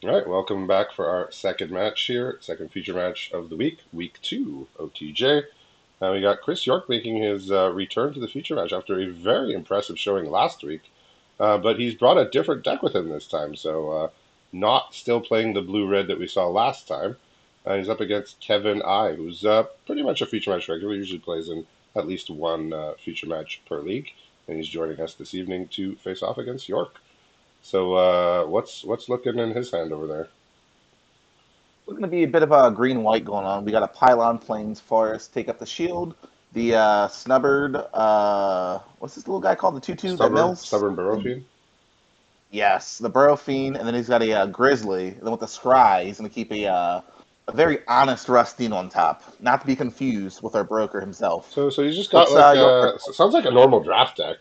All right, welcome back for our second match here, second feature match of the week, week two OTJ. We got Chris York making his return to the feature match after a very impressive showing last week, but he's brought a different deck with him this time, so not still playing the blue red that we saw last time. He's up against Kevin I, who's pretty much a feature match regular, usually plays in at least one feature match per league, and he's joining us this evening to face off against York. So what's looking in his hand over there? We're going to be a bit of a green white going on. We got a pylon plains forest take up the shield. The snubbered, what's this little guy called? The tutu that mills? Stubborn Burrow And Fiend. yes, the burrow fiend. And then he's got a grizzly. And then with the scry, he's going to keep a very honest Rustine on top. Not to be confused with our broker himself. So you just got What's like your card? sounds like a normal draft deck.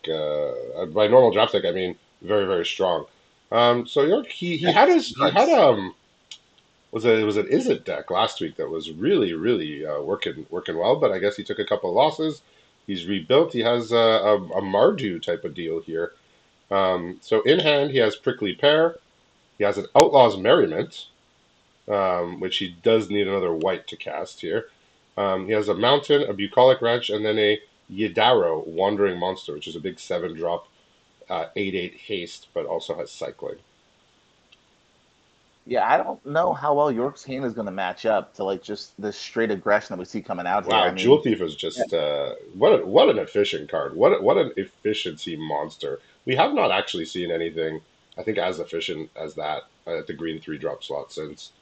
By normal draft deck I mean very strong. So York he had Yes, his he had cards. was an Izzet deck last week that was really working well, but I guess he took a couple of losses. He's rebuilt. He has a Mardu type of deal here. So in hand he has Prickly Pear. He has an Outlaws Merriment, which he does need another white to cast here. He has a Mountain, a Bucolic Wrench, and then a Yidaro Wandering Monster, which is a big 7-drop 8/8 haste, but also has cycling. Yeah, I don't know how well York's hand is going to match up to like just the straight aggression that we see coming out here. Wow, I Jewel mean, Thief is yeah, just what an efficient card. What an efficiency monster. We have not actually seen anything I think as efficient as that at the green 3-drop slot since.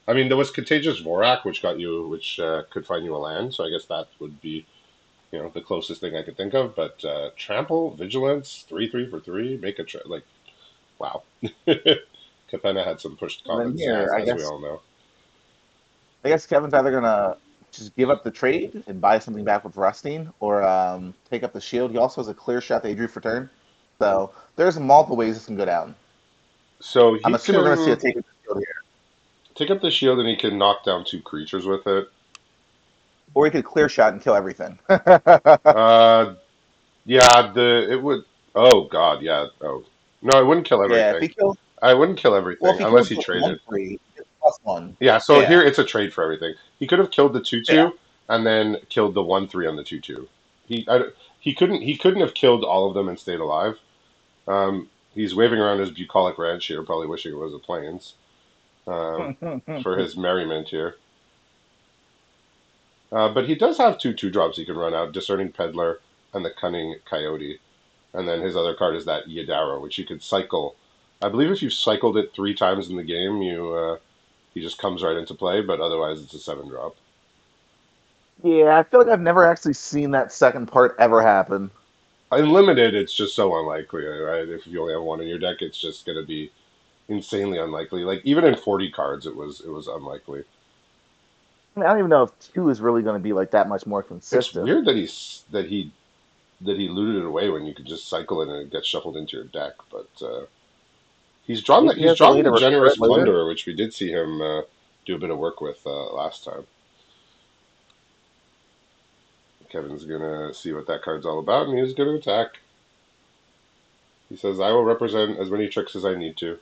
I mean, there was Contagious Vorak, which could find you a land. So I guess that would be the closest thing I could think of. But Trample, Vigilance, 3/3 for 3, make a like wow. Capenna had some pushed and then commons here, as we all know. I guess Kevin's either gonna just give up the trade and buy something back with Rustine, or take up the shield. He also has a clear shot that he drew for turn, so there's multiple ways this can go down. So I'm he assuming we're gonna see a can take up the shield here, take up the shield and he can knock down 2 creatures with it. or he could clear shot and kill everything. Uh, yeah, the it would. Oh God, yeah. Oh no, I wouldn't kill Yeah, if everything. he kills, I wouldn't kill well, if everything he unless kills he the one traded. three, it's +1. Yeah, so here Yeah, it's a trade for everything. He could have killed the two yeah. two and then killed the 1/3 on the 2/2. He couldn't have killed all of them and stayed alive. He's waving around his bucolic ranch here, probably wishing it was a plains for his merriment here. But he does have 2/2 drops he can run out: Discerning Peddler and the Cunning Coyote. And then his other card is that Yidaro, which you could cycle. I believe if you've cycled it 3 times in the game, he just comes right into play. But otherwise, it's a 7-drop. Yeah, I feel like I've never actually seen that second part ever happen. Unlimited, it's just so unlikely, right? If you only have one in your deck, it's just going to be insanely unlikely. Like even in 40 cards, it was unlikely. I mean, I don't even know if two is really going to be like that much more It's consistent. weird that he looted it away when you could just cycle it and it gets shuffled into your deck. But Maybe he he's has a drawn way the to recur generous it later. plunderer, which we did see him do a bit of work with last time. Kevin's gonna see what that card's all about, and he's gonna attack. He says, "I will represent as many tricks as I need to."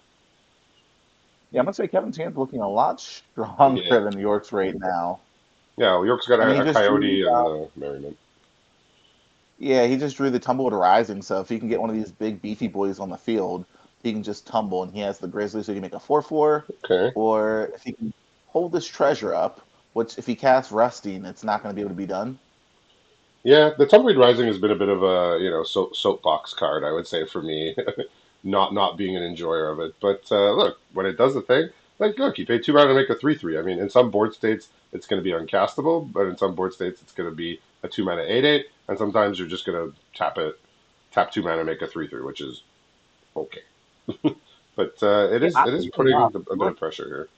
Yeah, I'm gonna say Kevin's hand's looking a lot stronger Yeah, than York's right now. yeah. Well, York's got I mean, he a just drew coyote and the merriment. yeah, he just drew the Tumbleweed Rising. So if he can get one of these big beefy boys on the field, he can just tumble, and he has the Grizzly, so he can make a 4/4. Okay. Or if he can hold this treasure up, which if he casts Rusting, it's not going to be able to be done. Yeah, the Tumbleweed Rising has been a bit of a soapbox card, I would say, for me, not being an enjoyer of it. But look, when it does the thing, like look, you pay 2 mana to make a 3/3. I mean, in some board states it's going to be uncastable, but in some board states it's going to be a 2 mana 8/8, and sometimes you're just going to tap 2 mana, make a 3/3, which is okay. But it Yeah, is it is oddly putting enough, a bit of pressure here.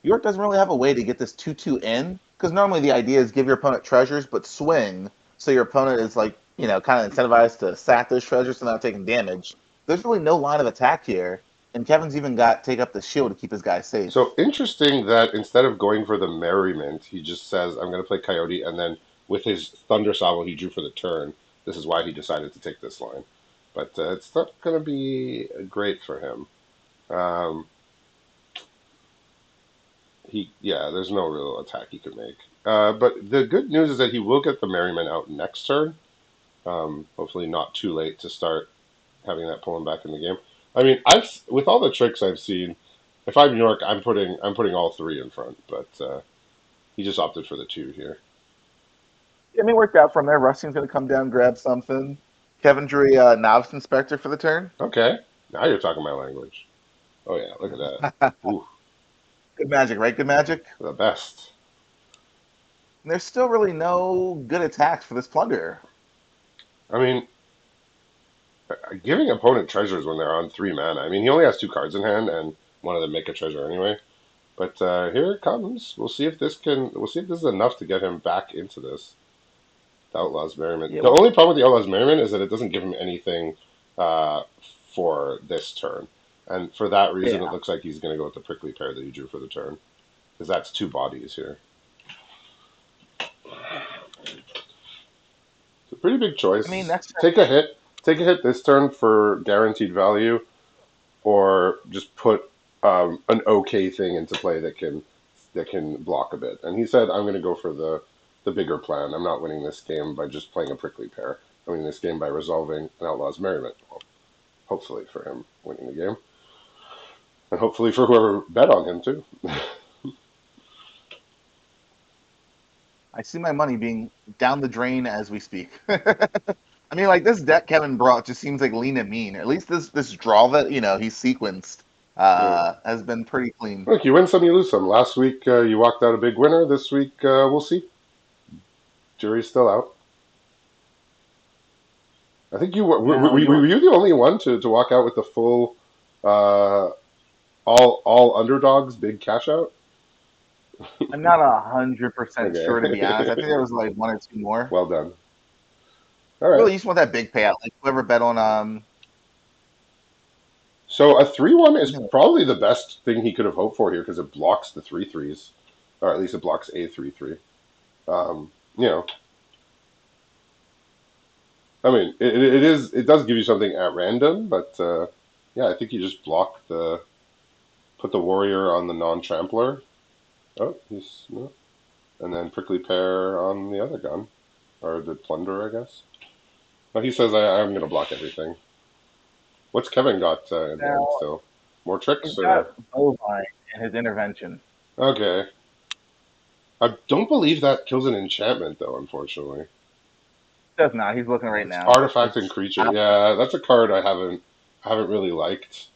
York doesn't really have a way to get this 2/2 in, because normally the idea is give your opponent treasures, but swing, so your opponent is like, kind of incentivized to sack those treasures so they're not taking damage. There's really no line of attack here, and Kevin's even got take up the shield to keep his guy safe. So interesting that instead of going for the merriment, he just says, "I'm going to play Coyote," and then with his Thunder Salvo he drew for the turn. This is why he decided to take this line, but it's not going to be great for him. Um, Yeah, there's no real attack he could make. But the good news is that he will get the Merriman out next turn. Hopefully not too late to start having that pull him back in the game. I mean, I've with all the tricks I've seen, if I'm York, I'm putting all three in front, but he just opted for the two here. I mean, worked out from there. Rusting's going to come down, grab something. Coventry novice inspector for the turn. Okay, now you're talking my language. Oh yeah, look at that. Ooh, Good magic, right? Good magic. the best. And there's still really no good attacks for this plunder. I mean, giving opponent treasures when they're on 3 mana. I mean, he only has two cards in hand, and one of them make a treasure anyway. But here it comes. We'll see if this can. We'll see if this is enough to get him back into this. The Outlaws Merriment. Yeah, The what? only problem with the Outlaws Merriment is that it doesn't give him anything uh, for this turn, and for that reason, it Yeah. looks like he's going to go with the prickly pear that he drew for the turn, because that's two bodies here. It's a pretty big I mean, choice. next turn. Take a hit. Take a hit this turn for guaranteed value, or just put an okay thing into play that can block a bit. And he said, "I'm going to go for the bigger plan. I'm not winning this game by just playing a prickly pear. I'm winning this game by resolving an Outlaw's Merriment." Well, hopefully for him winning the game, and hopefully for whoever bet on him too. I see my money being down the drain as we speak. I mean, like this deck Kevin brought just seems like lean and mean. At least this draw that he sequenced Yeah. has been pretty clean. Look, you win some, you lose some. Last week you walked out a big winner. This week we'll see. Jury's still out. I think you Now were York, you the only one to walk out with the full uh, all underdogs big cash out. I'm not 100% sure to be honest. I think Okay. there was like one or two more. Well done. All right. Really, you just want that big payout. Like whoever bet on So a 3-1 is no. probably the best thing he could have hoped for here because it blocks the 3/3s, or at least it blocks a 3/3. You know, I mean, it does give you something at random, but yeah, I think you just put the warrior on the non-trampler. Oh, he's no, and then prickly pear on the other gun or the plunder, I guess. But he says I'm going to block everything. What's Kevin got in hand Now still? More he's tricks got or bovine in his intervention. okay? I don't believe that kills an enchantment though. Unfortunately, Does not. He's looking right it's now. artifact and It's creature. Yeah, that's a card I haven't really liked.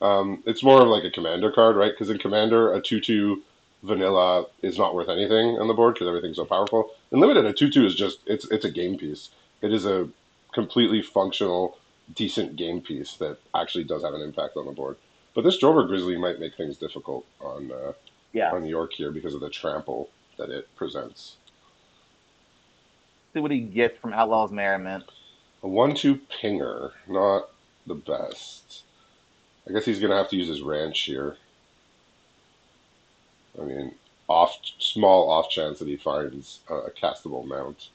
It's more of like a commander card, right? Because in commander, a 2/2 vanilla is not worth anything on the board because everything's so powerful. In limited, a 2/2 is just it's a game piece. It is a completely functional, decent game piece that actually does have an impact on the board. But this Drover Grizzly might make things difficult yeah. on York here because of the trample that it presents. See what he gets from Outlaws Merriment. A 1/2 pinger, not the best. I guess he's gonna have to use his ranch here. I mean, small off chance that he finds a castable mount.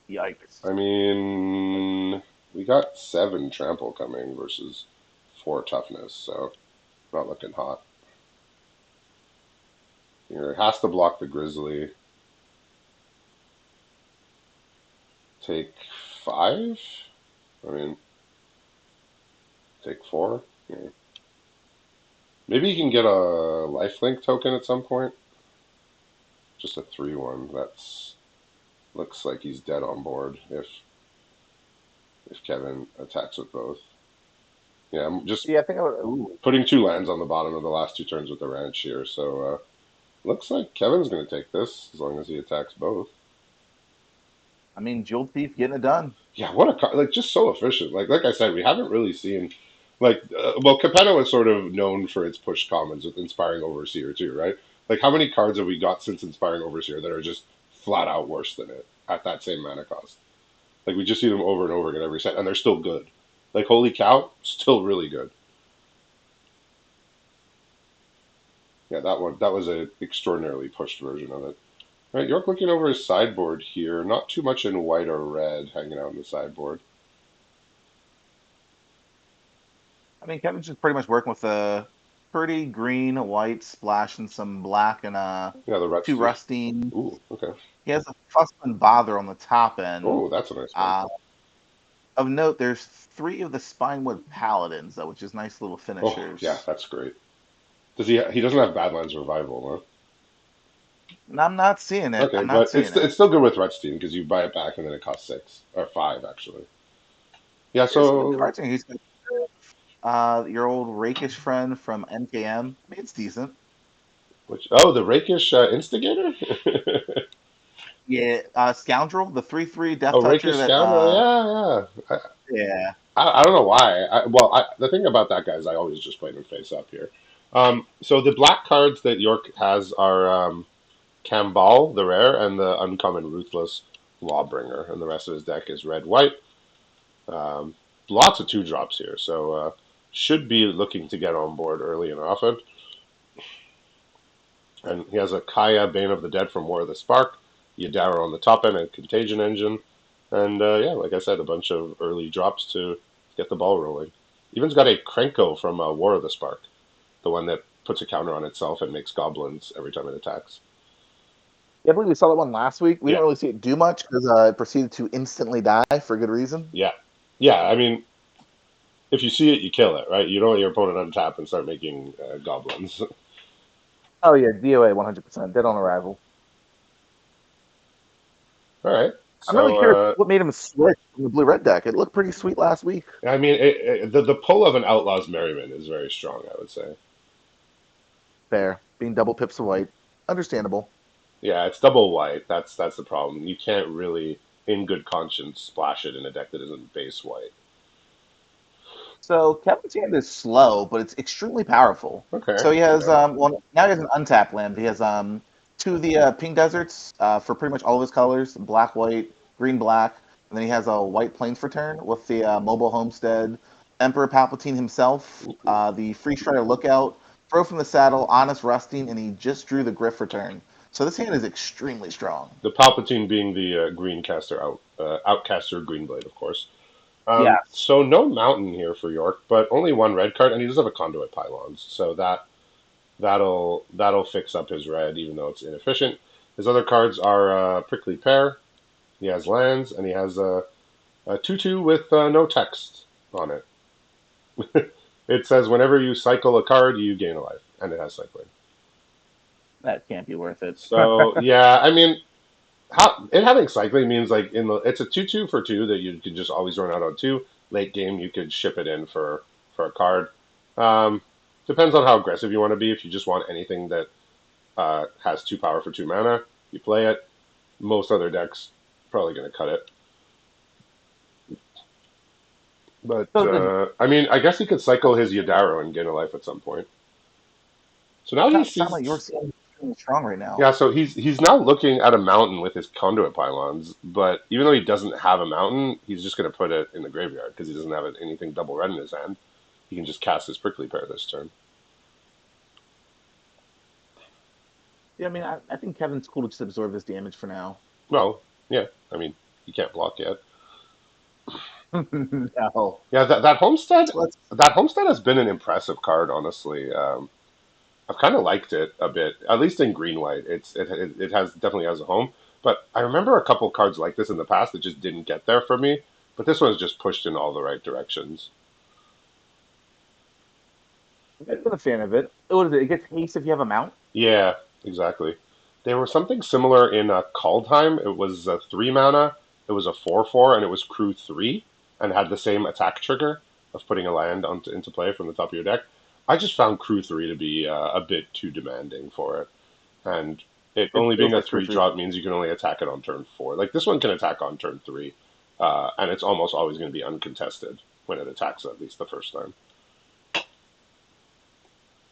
I Yikes. mean, we got 7 trample coming versus 4 toughness, so not looking hot. Here has to block the grizzly. Take 5. I mean, take 4. Yeah. Maybe you can get a lifelink token at some point. Just a 3/1. That's looks like he's dead on board if Kevin attacks with both. Yeah, I'm just Yeah, I think I would. Ooh. putting 2 lands on the bottom of the last 2 turns with the ranch here. So looks like Kevin's going to take this as long as he attacks both. I mean, Jewel Thief getting it done. Yeah, what a like just so efficient. Like I said, we haven't really seen like well, Capetta was sort of known for its push commons with Inspiring Overseer too, right? Like how many cards have we got since Inspiring Overseer that are just flat out worse than it at that same mana cost? Like we just see them over and over again every set, and they're still good. Like holy cow, still really good. Yeah, that was a extraordinarily pushed version of it. All right, York looking over his sideboard here. Not too much in white or red hanging out in the sideboard. I mean, Kevin's just pretty much working with the pretty green, white, splashing some black and Yeah, the two Rutstein. rusting. Ooh, okay. He has a fuss and bother on the top end. Oh, that's a nice one. Uh, of note, there's three of the Spinewood Paladins, though, which is nice little Oh, yeah, finishers. that's great. Does he? He doesn't have Badlands Revival, And I'm not seeing huh? it. Okay, I'm not but seeing it. it's still good with Rutstein because you buy it back and then it costs 6 or 5 actually. Yeah, There's some good so cards in here. He's got your old rakish friend from NKM. I mean, it's decent. which oh the Rakish Instigator. Yeah, Scoundrel, the 3/3 Death Oh, Toucher Rakish that Scoundrel. Yeah, yeah. yeah. I don't know why. The thing about that guy is I always just play him face up here. So the black cards that York has are Cambal, the rare, and the uncommon Ruthless Lawbringer, and the rest of his deck is red white. Um, Lots of 2 drops here, so should be looking to get on board early and often. And he has a Kaya, Bane of the Dead from War of the Spark, Yadara on the top end, and Contagion Engine. And yeah, like I said, a bunch of early drops to get the ball rolling. Even's got a Krenko from War of the Spark, the one that puts a counter on itself and makes goblins every time it attacks. Yeah, I believe we saw that one last week. We Yeah, didn't really see it do much because it proceeded to instantly die for good reason. yeah, yeah. I mean, if you see it, you kill it, right? You don't let your opponent untap and start making goblins. Oh yeah, DOA 100%. Dead on arrival. All right. I'm really So, curious what made him switch from the blue red deck. It looked pretty sweet last week. I mean, the pull of an Outlaws Merriman is very strong, I would say. Fair, being double pips of white, understandable. Yeah, it's double white. That's the problem. You can't really, in good conscience, splash it in a deck that isn't base white. So Kevin's hand is slow, but it's extremely powerful. Okay. So he has Yeah. well now he has an untapped land. He has two of the pink deserts for pretty much all of his colors, black, white, green, black, and then he has a white plains return with the mobile homestead, Emperor Palpatine himself, Ooh. the free strider lookout, throw from the saddle, honest rusting, and he just drew the griff return. So this hand is extremely strong. The Palpatine being the Greencaster Outcaster Greenblade, of course. Yes. So no mountain here for York, but only 1 red card, and he does have a Conduit Pylons, so that'll fix up his red, even though it's inefficient. His other cards are Prickly Pear. He has lands, and he has a 2/2 with no text on it. It says whenever you cycle a card, you gain a life, and it has cycling. That can't be worth it. So yeah, I mean, it having cycling means like it's a 2/2 for 2 that you can just always run out on 2. Late game, you could ship it in for a card. Um, Depends on how aggressive you want to be. If you just want anything that has 2 power for 2 mana, you play it. Most other decks probably going to cut it. But So the I mean, I guess he could cycle his Yadaro and gain a life at some point. So now does he not sound like sees. York's hand is extremely strong right now. Yeah, so he's now looking at a mountain with his conduit pylons, but even though he doesn't have a mountain, he's just going to put it in the graveyard because he doesn't have anything double red in his hand. He can just cast his prickly pear this turn. Yeah, I mean, I think Kevin's cool to just absorb this damage for now. Well, yeah, I mean, he can't block yet. No. Yeah, So let's. that homestead has been an impressive card, honestly. I've kind of liked it a bit, at least in green white. It has definitely has a home. But I remember a couple cards like this in the past that just didn't get there for me. But this one's just pushed in all the right directions. I've been a fan of it. What is it? It gets haste if you have a mount. Yeah, exactly. There was something similar in Kaldheim. It was a 3 mana. It was a 4/4, and it was crew 3, and had the same attack trigger of putting a land into play from the top of your deck. I just found crew 3 to be a bit too demanding for it, and it It only being feels a like three Cruiser. drop means you can only attack it on turn 4. Like this one can attack on turn 3, and it's almost always going to be uncontested when it attacks at least the first time.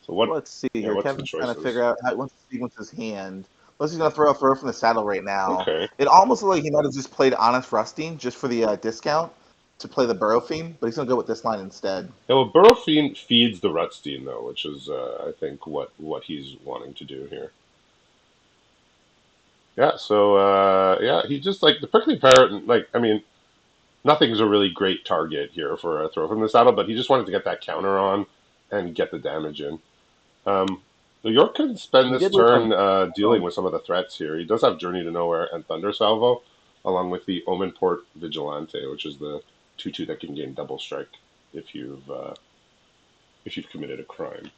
So what? Let's see Yeah, here. what's the Kevin's trying to choices? figure out how he wants to sequence his hand. Unless he's going to throw a throw from the saddle right now. Okay. It almost looks like he might have just played Honest Rusting just for the discount to play the Burrow Fiend, but he's going to go with this line instead. Yeah, well, Burrow feeds the Rutstein though, which is I think what he's wanting to do here. Yeah, so yeah, he just like the prickly parrot. Like, I mean, nothing's a really great target here for a throw from the saddle, but he just wanted to get that counter on and get the damage in. Um, New York could spend He this did lose turn dealing from with some of the threats here. He does have Journey to Nowhere and Thunder Salvo, along with the Omenport Vigilante, which is the 2/2 that can gain double strike if you've committed a crime.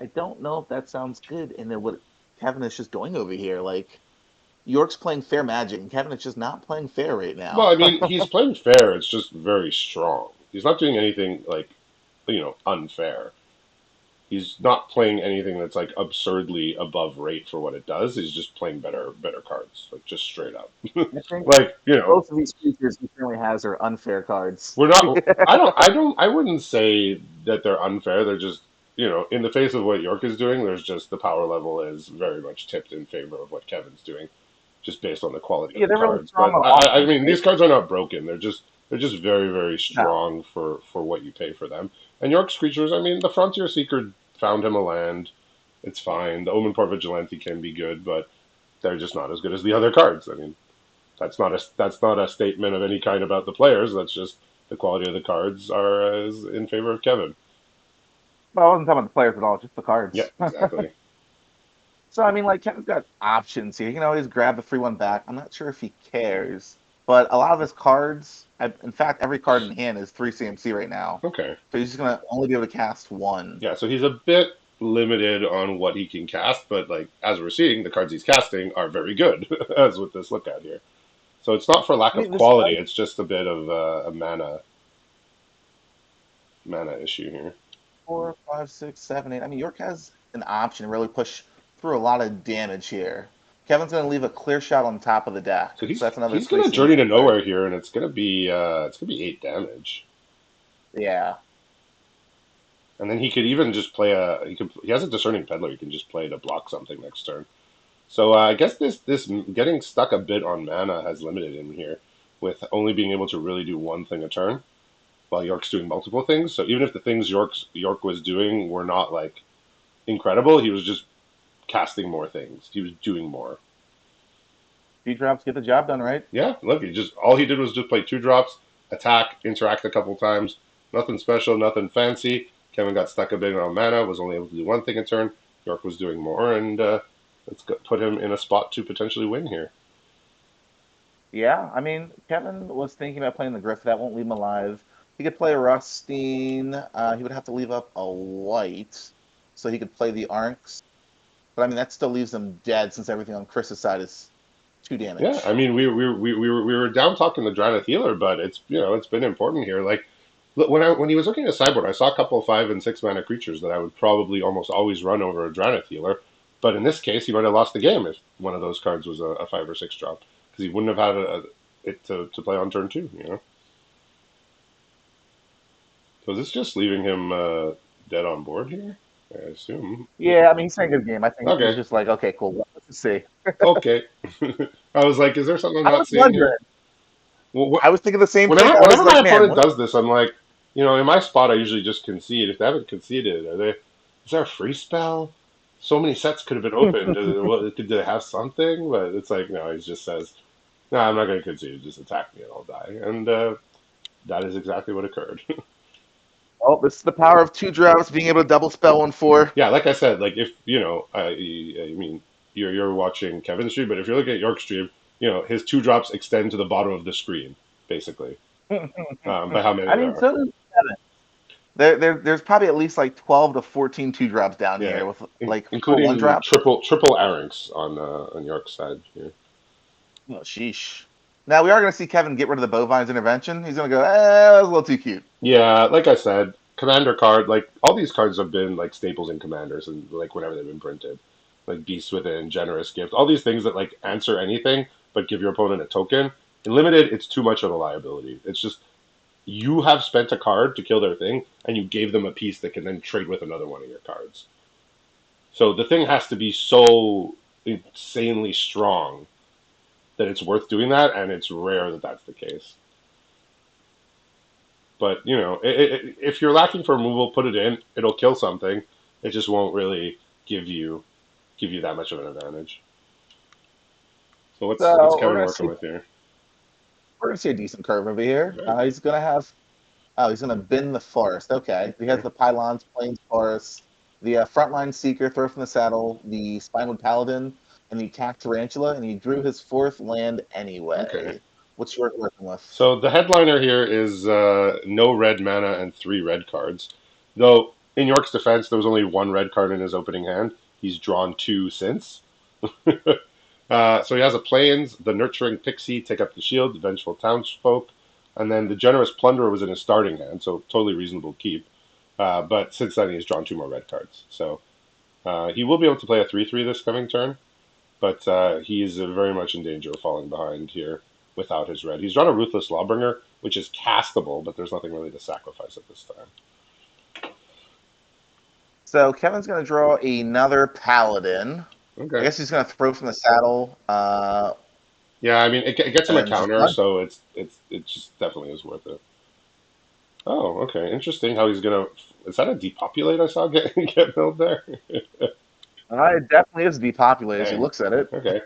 I don't know if that sounds good, and then what Kevin is just doing over here. Like York's playing fair magic, and Kevin is just not playing fair right Well, now. I mean, he's playing fair. It's just very strong. He's not doing anything like unfair. He's not playing anything that's like absurdly above rate for what it does. He's just playing better cards, like just straight up. I think Like both of these creatures he currently has are unfair cards. we're not. I wouldn't say that they're unfair. They're just in the face of what York is doing. There's just the power level is very much tipped in favor of what Kevin's doing, just based on the quality of Yeah, the they're really cards. strong But on I offense, mean, right? these cards are not broken. They're just very No. strong for what you pay for them. And York's creatures. I mean, the Frontier Seeker found him a land. It's fine. The Omenport Vigilante can be good, but they're just not as good as the other cards. I mean, that's not a statement of any kind about the players. That's just the quality of the cards is in favor of Kevin. Well, I wasn't talking about the players at all, just the Yeah, cards. exactly. So I mean, like Kevin's got options here. He can always grab the free one back. I'm not sure if he cares, but a lot of his cards, in fact, every card in hand is 3 CMC right now. Okay. So he's just gonna only be able to cast one. Yeah, so he's a bit limited on what he can cast, but like as we're seeing, the cards he's casting are very good, as with this lookout here. So it's not for lack I of mean, this quality; it's just a bit of a mana issue here. 4, 5, 6, 7, 8. I mean, York has an option to really push through a lot of damage here. Kevin's gonna leave a clear shot on top of the deck, So so he's that's another he's three gonna journey CMC to card. nowhere here, and it's gonna be 8 damage. Yeah. And then he could even just play he has a discerning peddler. He can just play to block something next turn. So I guess this getting stuck a bit on mana has limited him here, with only being able to really do one thing a turn, while York's doing multiple things. So even if the things York was doing were not like incredible, he was just casting more things. He was doing more. Few drops get the job done, right? Yeah, look, he just all he did was just play 2 drops, attack, interact a couple times. Nothing special, nothing fancy. Kevin got stuck a bit on mana, was only able to do one thing a turn. York was doing more, and put him in a spot to potentially win here. Yeah, I mean, Kevin was thinking about playing the Griff. That won't leave him alive. He could play Rustine. He would have to leave up a white, so he could play the Arcs. But I mean, that still leaves him dead since everything on Chris's side is 2 Yeah, I damage. mean, we were down talking the Drannith Healer, but it's been important here. Like when he was looking at sideboard, I saw a couple of 5 and 6 mana creatures that I would probably almost always run over a Drannith Healer. But in this case, he might have lost the game if one of those cards was a 5 or 6 drop because he wouldn't have had it to play on turn 2. So is this just leaving him dead on board here? I assume. Yeah, I mean, he's saying good game. I think he's Okay, just like, okay, cool. Let's just see. okay. I was like, is there something I'm I not was seeing here? wondering. Well, I was thinking the same thing. whenever I was whenever my like, man, opponent what? does this, I'm like, in my spot, I usually just concede. If they haven't conceded, is there a free spell? So many sets could have been opened. Did they have something? But it's like, no, he just says, no, I'm not going to concede. Just attack me and I'll die. And that is exactly what occurred. Oh, this is the power of 2 drops, being able to double spell 1/4. Yeah, like I said, like if, I mean, you're watching Kevin's stream, but if you're looking at York's stream, his 2 drops extend to the bottom of the screen, basically, by how many I there mean, are. so does Kevin. There's probably at least like 12 to 14 2 drops down Yeah, here with like 4 including drops. triple Arynx on York's side here. Oh, sheesh. Now we are going to see Kevin get rid of the Bovine's intervention. He's going to go, that was a little too cute. Yeah, like I said, Commander card, like all these cards have been like staples in Commanders and like whenever they've been printed, like Beast Within, Generous Gift, all these things that like answer anything but give your opponent a token. In limited, it's too much of a liability. It's just you have spent a card to kill their thing, and you gave them a piece that can then trade with another one of your cards. So the thing has to be so insanely strong that it's worth doing that, and it's rare that that's the case. But if you're lacking for removal, put it in. It'll kill something. It just won't really give you that much of an advantage. So what's So Kevin working with here? we're gonna see a decent curve over here. Very good. He's gonna have Oh, he's going to bend the forest. Okay. He has Hmm. the pylons, plains, forests, the frontline seeker, throw from the saddle, the spinal paladin, and the attack tarantula, and he drew his fourth land Okay. anyway. What's your working with? So the headliner here is no red mana and 3 red cards. Though in York's defense, there was only 1 red card in his opening hand. He's drawn 2 since. So he has a Plains, the Nurturing Pixie, Take Up the Shield, the Vengeful Townsfolk, and then the Generous Plunderer was in his starting hand, so totally reasonable keep. But since then, he's drawn 2 more red cards. So he will be able to play a 3/3 this coming turn, but he is very much in danger of falling behind here without his red. He's drawn a Ruthless Lawbringer, which is castable, but there's nothing really to sacrifice at this time. So Kevin's going to draw another paladin. I Okay. guess he's going to throw from the saddle Yeah, I mean, it gets him a and just counter, run. so it just definitely is worth it. Oh, okay. Interesting how he's gonna. Is that a depopulate I saw get built there? It definitely is depopulated as he Dang. looks at it. Okay.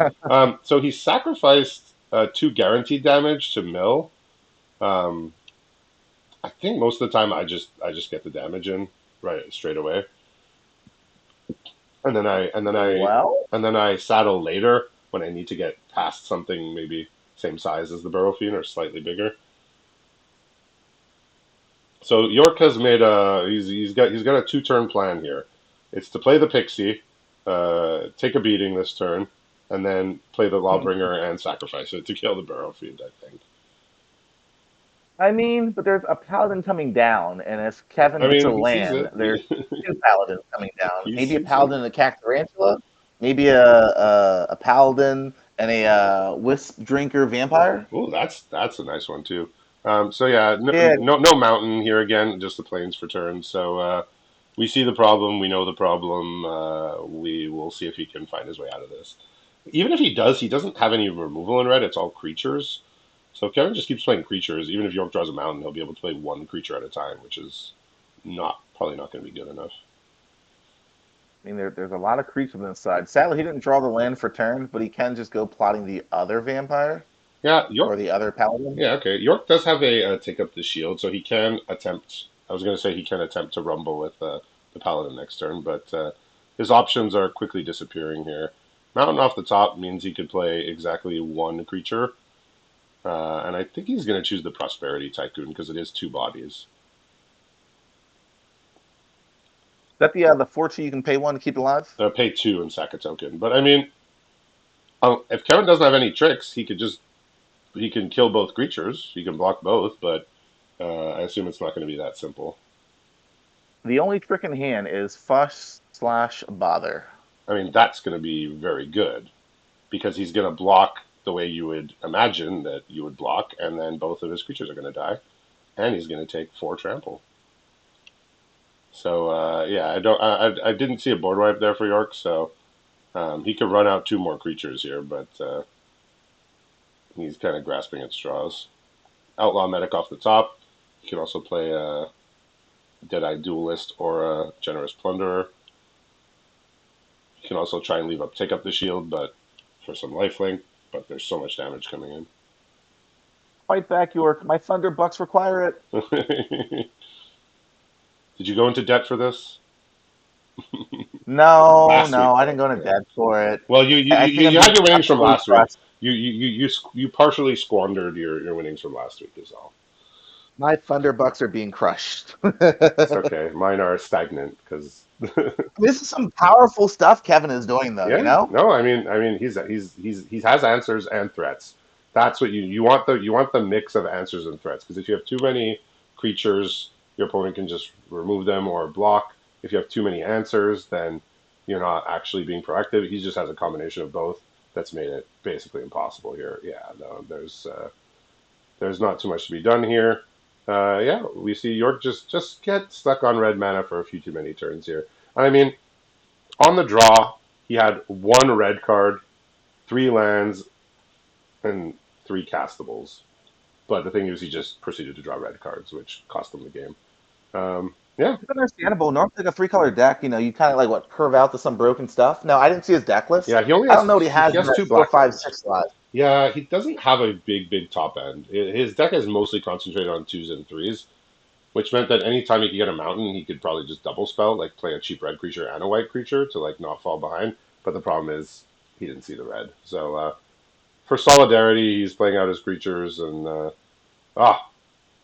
So he sacrificed 2 guaranteed damage to mill. Um, I think most of the time I just get the damage in right straight away, and then I and then I Well, and then I saddle later when I need to get past something maybe same size as the Burrow Fiend or slightly bigger. So York has made a he's got a 2 turn plan here. It's to play the Pixie, take a beating this turn, and then play the Lawbringer and sacrifice it to kill the Burrow Fiend. I think. I mean, but there's a paladin coming down, and as I Kevin gets a mean, he sees land, it. there's two paladins coming down. He Maybe a sees it. paladin and a cat tarantula, maybe a paladin and a wisp drinker vampire. Oh, that's a nice one too. So yeah, Yeah, no mountain here again, just the plains for turns. So we see the problem, we know the problem. We will see if he can find his way out of this. Even if he does, he doesn't have any removal in red. It's all creatures. So Kevin just keeps playing creatures. Even if York draws a mountain, he'll be able to play 1 creature at a time, which is not probably not going to be good enough. I mean there's a lot of creatures on this side. Sadly, he didn't draw the land for turns, but he can just go plotting the other vampire Yeah, York. or the other paladin. Yeah, okay. York does have a take up the shield, so he can attempt. I was going to say he can attempt to rumble with the paladin next turn, but his options are quickly disappearing here. Mountain off the top means he could play exactly 1 creature, and I think he's going to choose the Prosperity Tycoon because it is 2 bodies. Is that the 4-2 you can pay one to keep it alive? Pay 2 and sack a token, but I mean, if Kevin doesn't have any tricks, he can kill both creatures. He can block both, but I assume it's not going to be that simple. The only trick in hand is fuss/bother. I mean, that's going to be very good because he's going to block the way you would imagine that you would block, and then both of his creatures are going to die, and he's going to take 4 trample. So yeah, I didn't see a board wipe there for York, so he could run out 2 more creatures here, but he's kind of grasping at straws. Outlaw Medic off the top. You can also play a Deadeye Duelist or a Generous Plunderer. You can also try and leave up Take Up the Shield, but for some lifelink. But there's so much damage coming Fight back, York. My Thunder Bucks require it. in. Did you go into debt for this No, last week no, I though? didn't go to Yeah. debt for it. Well, you you, I think you I'm you being had your winnings from absolutely last week. crushed. You partially squandered your winnings from last week is all. My Thunder Bucks are being crushed. It's okay. Mine are stagnant because This is some powerful stuff Kevin is doing, though, you yeah. know? No, I mean he has answers and threats. That's what you want the mix of answers and threats because if you have too many creatures, your opponent can just remove them or block. If you have too many answers, then you're not actually being proactive. He just has a combination of both that's made it basically impossible here. Yeah, no, there's not too much to be done here. Yeah, we see York just get stuck on red mana for a few too many turns here. I mean, on the draw, he had 1 red card, 3 lands, and 3 castables. But the thing is, he just proceeded to draw red cards, which cost him the game. Yeah, It's understandable. Normally, like a three-color deck, you kind of like what curve out to some broken stuff. No, I didn't see his deck list. yeah. He only I don't know what he has has he in has that two 4, black 5, lands. 6 slot. Yeah, he doesn't have a big top end. His deck is mostly concentrated on twos and threes. which meant that anytime he could get a mountain, he could probably just double spell, like play a cheap red creature and a white creature to like not fall behind. But the problem is he didn't see the red. So for solidarity, he's playing out his creatures, and ah,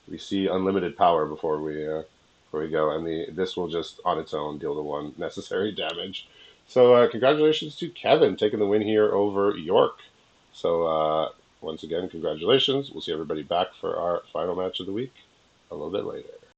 we see unlimited power before we go, and this will just on its own deal the one necessary damage. So congratulations to Kevin taking the win here over York. So once again, congratulations. We'll see everybody back for our final match of the week a little bit later.